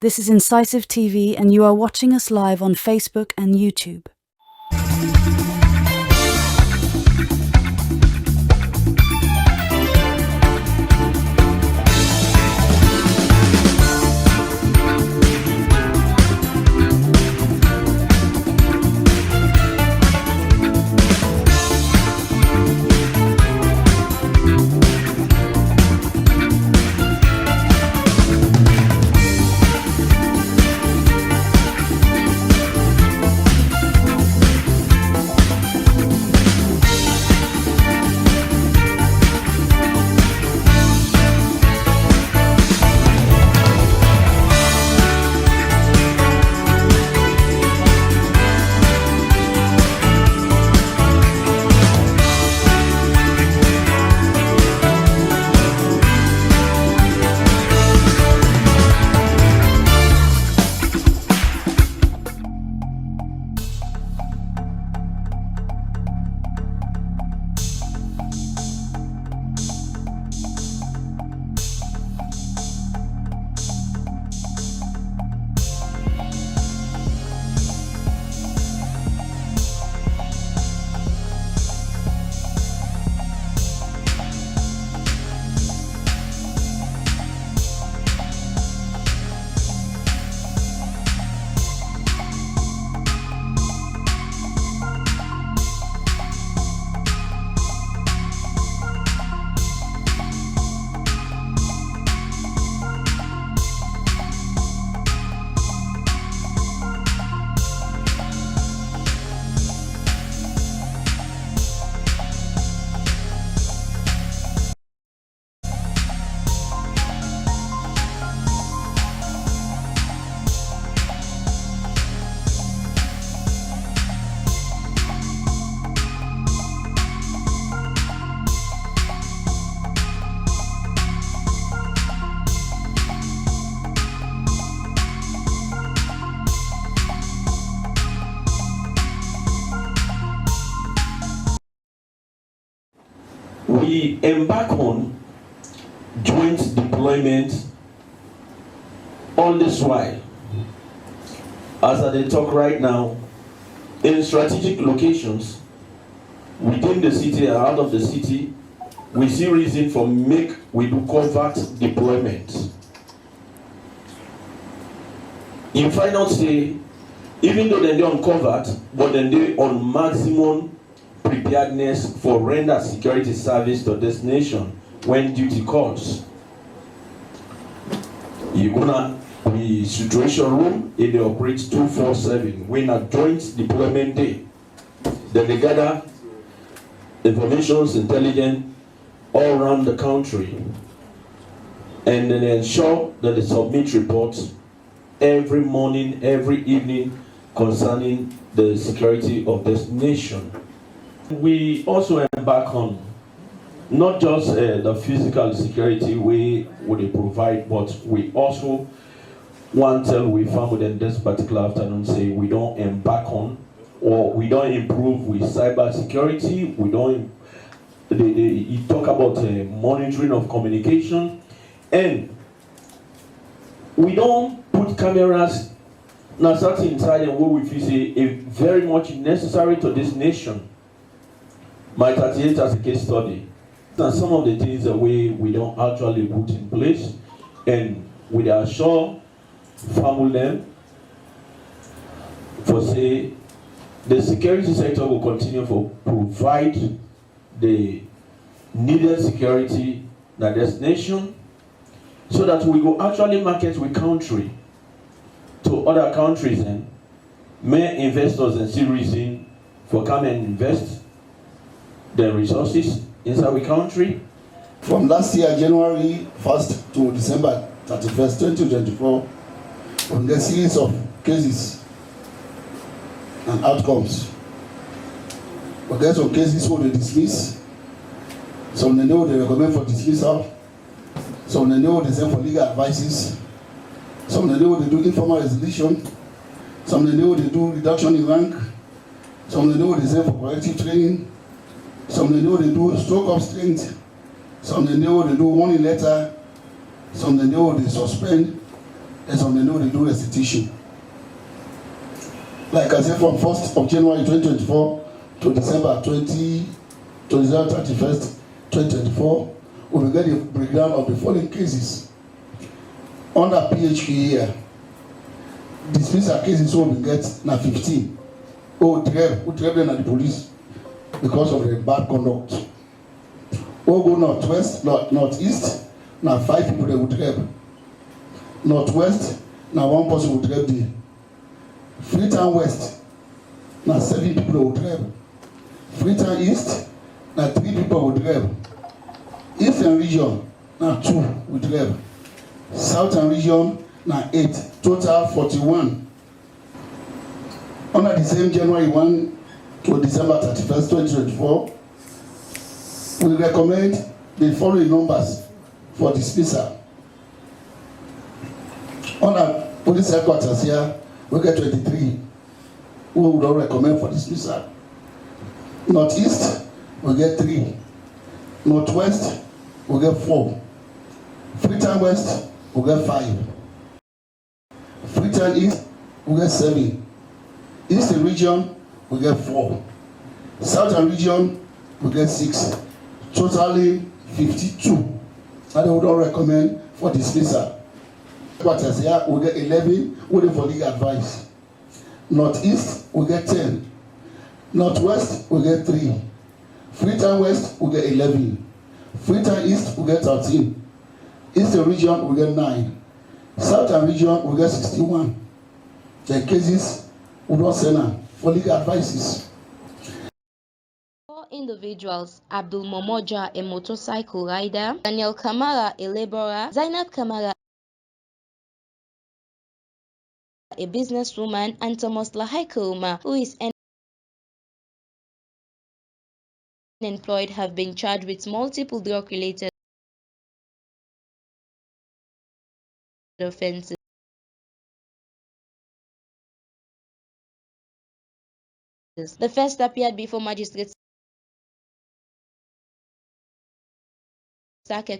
This is Incisive TV, and you are watching us live on Facebook and YouTube. We embark on joint deployment on this while. As I talk right now, in strategic locations within the city and out of the city, we see reason for we do covert deployment. In final say, even though they're on covert, but then they on maximum preparedness for render security service to this nation when duty calls. You're gonna be situation room, they operate 24/7. When a joint deployment day, then they gather informations, intelligence all around the country, and then they ensure that they submit reports every morning, every evening concerning the security of this nation. We also embark on not just the physical security we would provide, but we also want to we found within this particular afternoon say we don't embark on or we don't improve with cyber security. We don't. You talk about monitoring of communication, and we don't put cameras now certain inside and what we feel say very much necessary to this nation. My 38 as a case study. And some of the things that we don't actually put in place, and we assure family for say the security sector will continue to provide the needed security in this nation, so that we go actually market with country to other countries and may investors and see reason for come and invest the resources inside the country. From last year, January 1st to December 31st, 2024, on the series of cases and outcomes. We get some cases who they dismiss, some they know they recommend for dismissal, some they know they send for legal advices, some they know they do informal resolution, some they know they do reduction in rank, some they know they send for corrective training, some they know they do stroke of strength, some they know they do warning letter, some they know they suspend, As on the know they do restitution. Like I said, from 1st of January 2024 to December 31st, 2024, we will get a breakdown of the following cases. Under PHK here, dismissal cases we will get now 15. Oh, we trap them at the police because of the bad conduct. Oh, go northwest, northeast, now 5 people they would trap. Northwest, now 1 person would trap there. Freetown West, now 7 people would trap. Freetown East, now 3 people would trap. Eastern region, now 2 would trap. Southern region, now 8. Total 41. Under the same January 1 to December 31st, 2024, we recommend the following numbers for dismissal. Under police headquarters here, we get 23 who we don't recommend for dismissal. Northeast, we get 3. Northwest, we get 4. Freetown West, we get 5. Freetown East, we get 7. Eastern region, we get 4. Southern region, we get 6. Totally 52. And we don't recommend for dismissal. Quarters here, we get 11 waiting for legal advice. Northeast, we get 10. Northwest, we get 3. Freetown West, we get 11. Freetown East, we get 13. Eastern region, we get 9. Southern region, we get 61. The cases, we don't send them for legal advices. 4 individuals: Abdul Momoja, a motorcycle rider; Daniel Kamara, a laborer; Zainab Kamara, a businesswoman; and Thomas Lahaika, who is unemployed, have been charged with multiple drug-related offenses. The first appeared before Magistrate Sake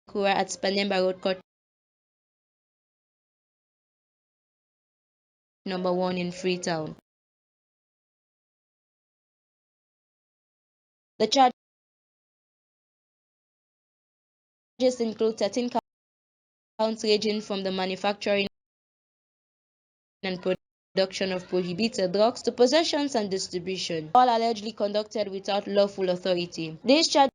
Kura at Spanemba Road Court number 1 in Freetown. The charges include 13 counts ranging from the manufacturing and production of prohibited drugs to possessions and distribution, all allegedly conducted without lawful authority. These charges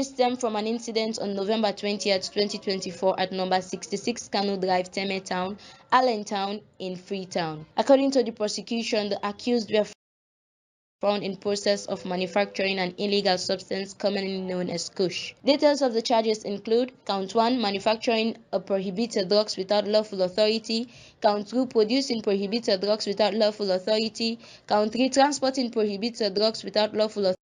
stem from an incident on November 20th, 2024 at number 66 Kanu Drive, Temetown, Allentown in Freetown. According to the prosecution, the accused were found in process of manufacturing an illegal substance commonly known as kush. Details of the charges include: Count 1, manufacturing a prohibited drugs without lawful authority; Count 2, producing prohibited drugs without lawful authority; Count 3, transporting prohibited drugs without lawful authority;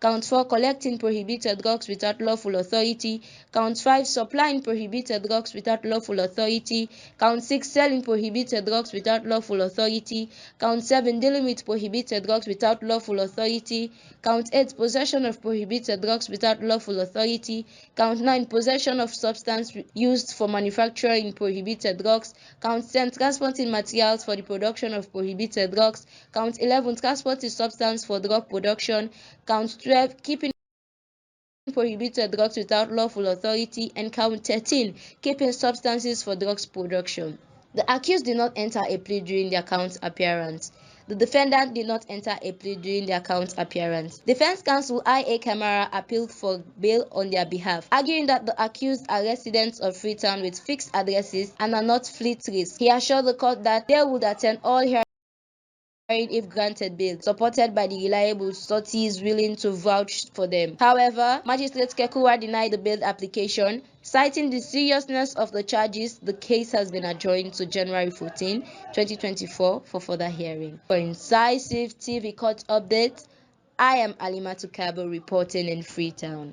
Count 4, collecting prohibited drugs without lawful authority; Count 5, supplying prohibited drugs without lawful authority; Count 6, selling prohibited drugs without lawful authority; Count 7, dealing with prohibited drugs without lawful authority; Count 8, possession of prohibited drugs without lawful authority; Count 9, possession of substance used for manufacturing prohibited drugs; Count 10, transporting materials for the production of prohibited drugs; Count 11, transporting substance for drug production; Count 12, keeping prohibited drugs without lawful authority; and Count 13, keeping substances for drugs production. The accused did not enter a plea during their count appearance. The defendant did not enter a plea during their count appearance. Defense counsel I.A. Kamara appealed for bail on their behalf, arguing that the accused are residents of Freetown with fixed addresses and are not fleet risk. He assured the court that they would attend all hearings if granted bail, supported by the reliable sources willing to vouch for them. However, Magistrate Kekua denied the bail application, citing the seriousness of the charges. The case has been adjourned to January 14, 2024 for further hearing. For Incisive TV Court Update, I am Alimatu Kabo reporting in Freetown.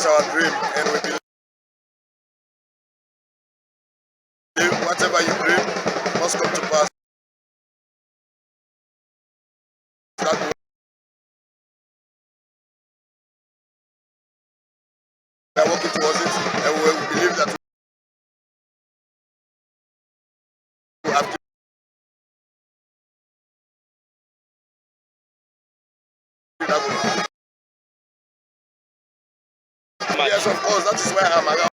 is our dream, and we believe whatever you dream must come to pass. That we are working towards it, and we believe that we have to. Yes, of course, that is why I'm around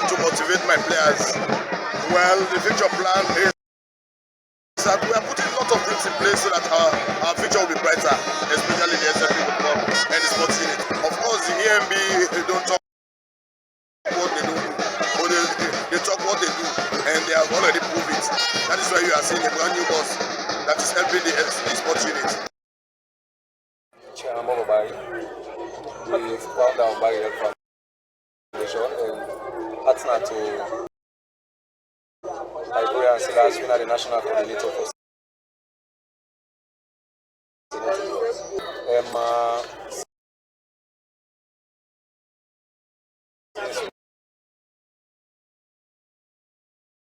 to motivate my players. Well, the future plan is that we are putting a lot of things in place so that our future will be brighter, especially the SFP football and the sports unit. Of course, the EMB, they don't talk what they do, but they talk what they do, and they have already proved it. That is why you are seeing a brand new boss that is helping the sports unit. Chairman Obari, the founder of Obari Health Foundation, and partner to Nigeria and Silas, the national coordinator for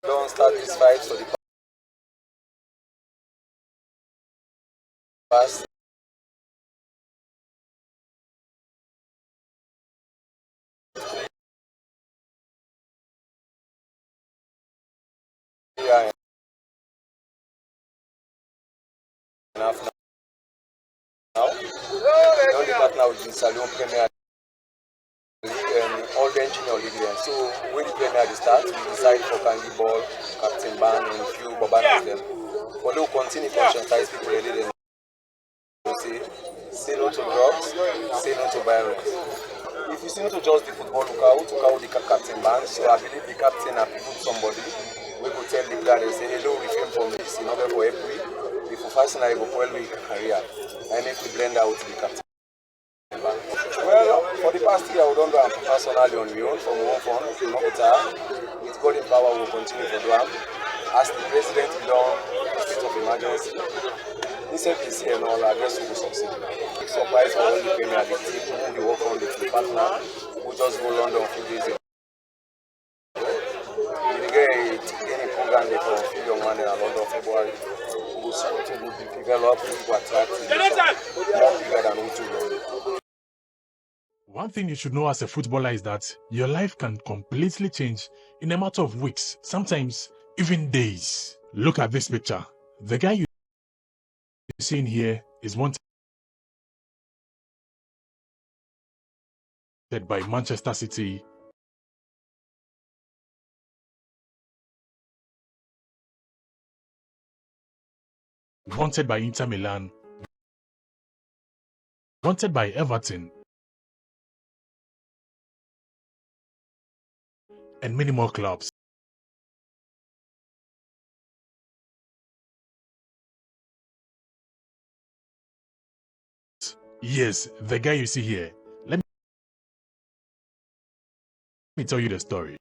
don't start this fight for the past. Yeah, enough now. The only partner with the Salon Premier League and all the engineer league there. So when the Premier League starts, we decide for Candy Ball, Captain Ban, and few Boban them. But they will continue to conscientize people a little. Say no to drugs, say no to violence. If you say no to just the football, who took out the captain ban, so I believe the captain has put somebody. We could tell the player, they say, hello, refrain from this in order for every. If you fasten I go well with career, I make we blend out the captain ban. Well, for the past year, I don't do it personally on my own, from one fund, with God in power, we will continue to do it. As the president belong state of emergency, this year and all, I guess we will succeed. Big surprise for all the Premier League team who we work on the partner, we just go London a few days ago. We get any program for a few young men in London February. We will see what we will develop, we will attract more bigger than we do. One thing you should know as a footballer is that your life can completely change in a matter of weeks, sometimes even days. Look at this picture. The guy you're seeing here is wanted by Manchester City, wanted by Inter Milan, wanted by Everton, and many more clubs. Yes, the guy you see here. Let me tell you the story.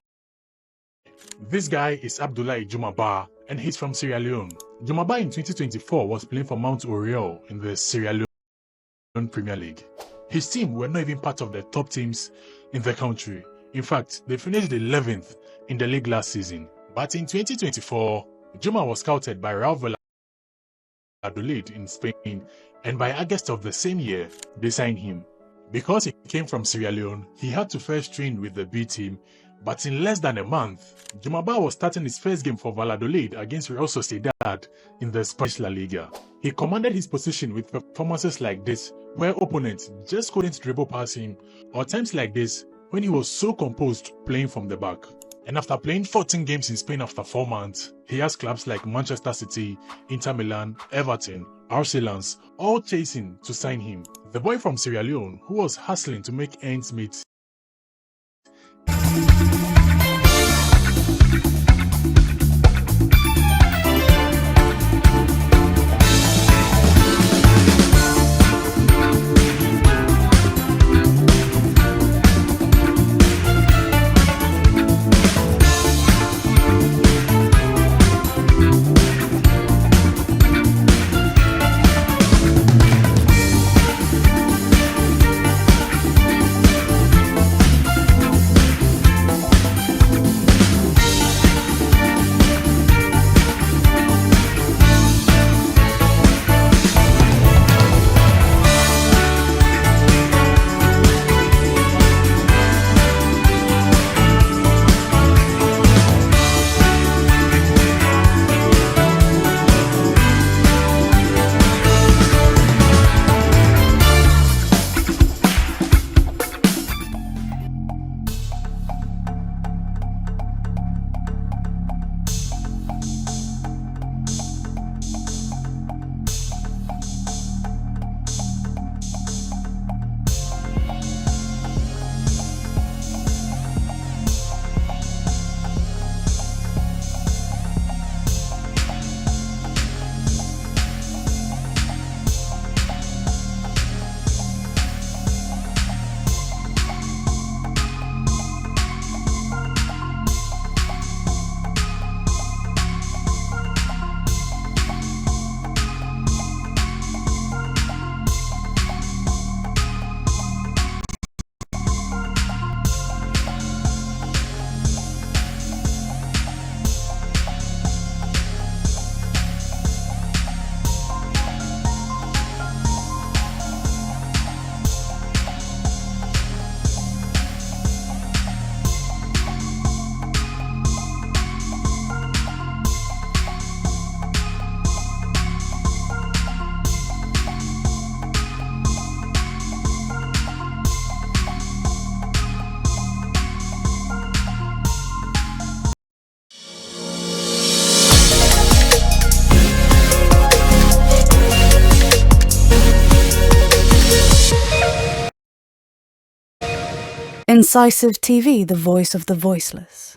This guy is Abdoulaye Jumaba, and he's from Sierra Leone. Jumaba in 2024 was playing for Mount Oriole in the Sierra Leone Premier League. His team were not even part of the top teams in the country. In fact, they finished 11th in the league last season. But in 2024, Juma was scouted by Real Valladolid in Spain, and by August of the same year, they signed him. Because he came from Sierra Leone, he had to first train with the B team, but in less than a month, Jumaba was starting his first game for Valladolid against Real Sociedad in the Spanish La Liga. He commanded his position with performances like this, where opponents just couldn't dribble past him, or times like this, when he was so composed playing from the back. And after playing 14 games in Spain after 4 months, he has clubs like Manchester City, Inter Milan, Everton, Arsenal, all chasing to sign him. The boy from Sierra Leone, who was hustling to make ends meet, Incisive TV, the voice of the voiceless.